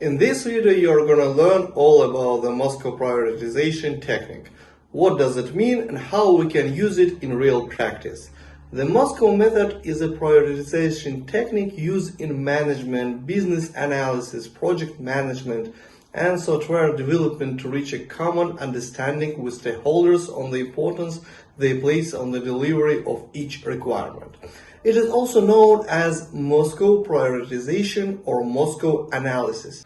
In this video, you're going to learn all about the MoSCoW prioritization technique. What does it mean and how we can use it in real practice? The MoSCoW method is a prioritization technique used in management, business analysis, project management, and software development to reach a common understanding with stakeholders on the importance they place on the delivery of each requirement. It is also known as MoSCoW prioritization or MoSCoW analysis.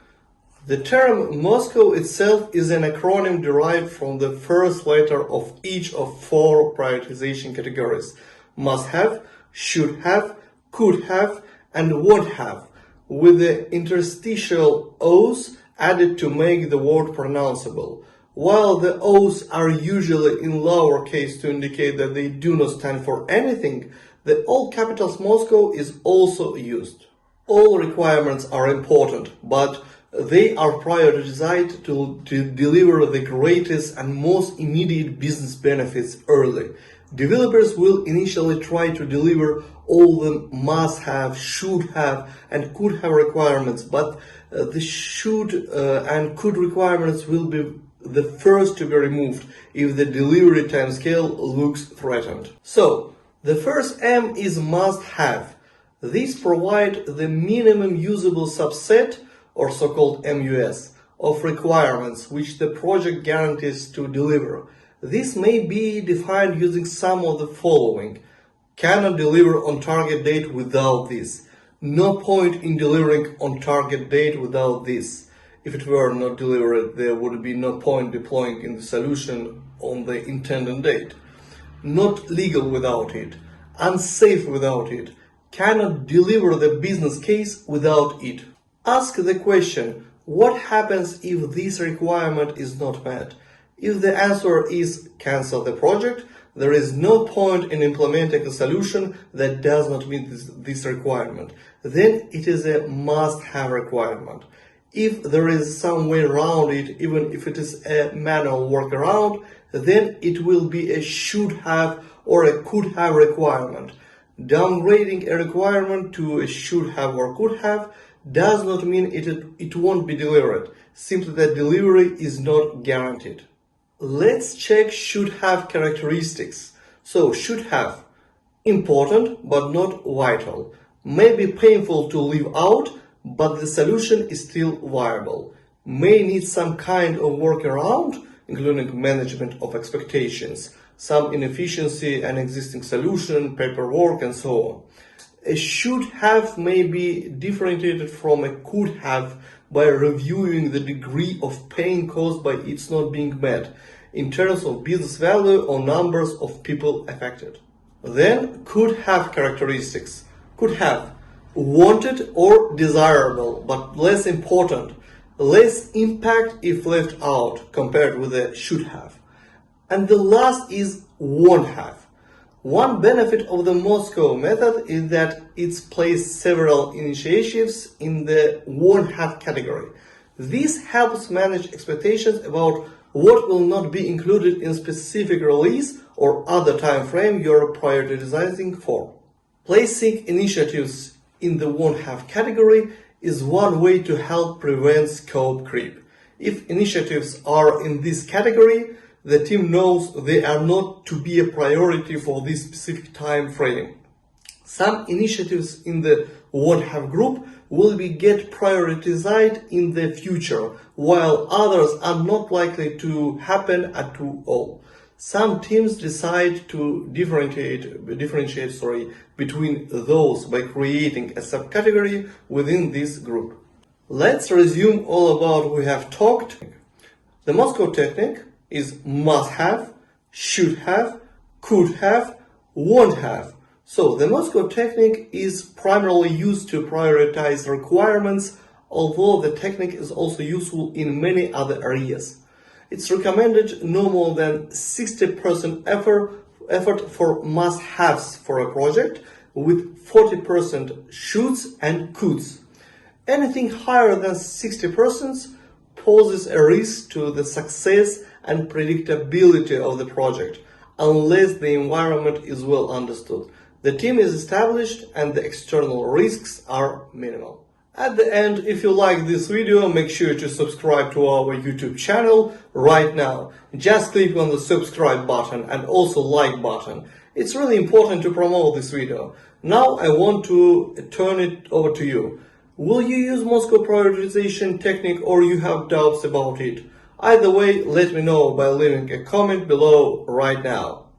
The term MoSCoW itself is an acronym derived from the first letter of each of four prioritization categories: must have, should have, could have, and won't have, with the interstitial O's added to make the word pronounceable. While the O's are usually in lowercase to indicate that they do not stand for anything, the all capitals MoSCoW is also used. All requirements are important, but they are prioritized to deliver the greatest and most immediate business benefits early. Developers will initially try to deliver all the must-have, should-have, and could-have requirements, but the should and could requirements will be the first to be removed if the delivery timescale looks threatened. So, the first M is must-have. These provide the minimum usable subset, or so-called MUS, of requirements which the project guarantees to deliver. This may be defined using some of the following: cannot deliver on target date without this. No point in delivering on target date without this. If it were not delivered, there would be no point deploying in the solution on the intended date. Not legal without it. Unsafe without it. Cannot deliver the business case without it. Ask the question, what happens if this requirement is not met? If the answer is cancel the project, there is no point in implementing a solution that does not meet this requirement. Then it is a must-have requirement. If there is some way around it, even if it is a manual workaround, then it will be a should-have or a could-have requirement. Downgrading a requirement to a should-have or could-have does not mean it won't be delivered, simply that delivery is not guaranteed. Let's check should-have characteristics. So, should-have, important but not vital, may be painful to leave out, but the solution is still viable, may need some kind of workaround, including management of expectations, some inefficiency and existing solution, paperwork, and so on. A should-have may be differentiated from a could-have by reviewing the degree of pain caused by its not being met in terms of business value or numbers of people affected. Then, could-have characteristics. Could have, wanted or desirable, but less important, less impact if left out compared with a should-have. And the last is won't have. One benefit of the MoSCoW method is that it's placed several initiatives in the won't have category. This helps manage expectations about what will not be included in specific release or other time frame you're prioritizing for. Placing initiatives in the won't have category is one way to help prevent scope creep. If initiatives are in this category, the team knows they are not to be a priority for this specific time frame. Some initiatives in the won't have group will get prioritized in the future, while others are not likely to happen at all. Some teams decide to differentiate between those by creating a subcategory within this group. Let's resume all about what we have talked. The MoSCoW technique is must have, should have, could have, won't have. So the MoSCoW technique is primarily used to prioritize requirements, although the technique is also useful in many other areas. It's recommended no more than 60% effort for must-haves for a project, with 40% shoulds and coulds. Anything higher than 60% poses a risk to the success and predictability of the project, unless the environment is well understood, the team is established, and the external risks are minimal. At the end, if you like this video, make sure to subscribe to our YouTube channel right now. Just click on the subscribe button and also like button. It's really important to promote this video. Now I want to turn it over to you. Will you use MoSCoW prioritization technique or you have doubts about it? Either way, let me know by leaving a comment below right now.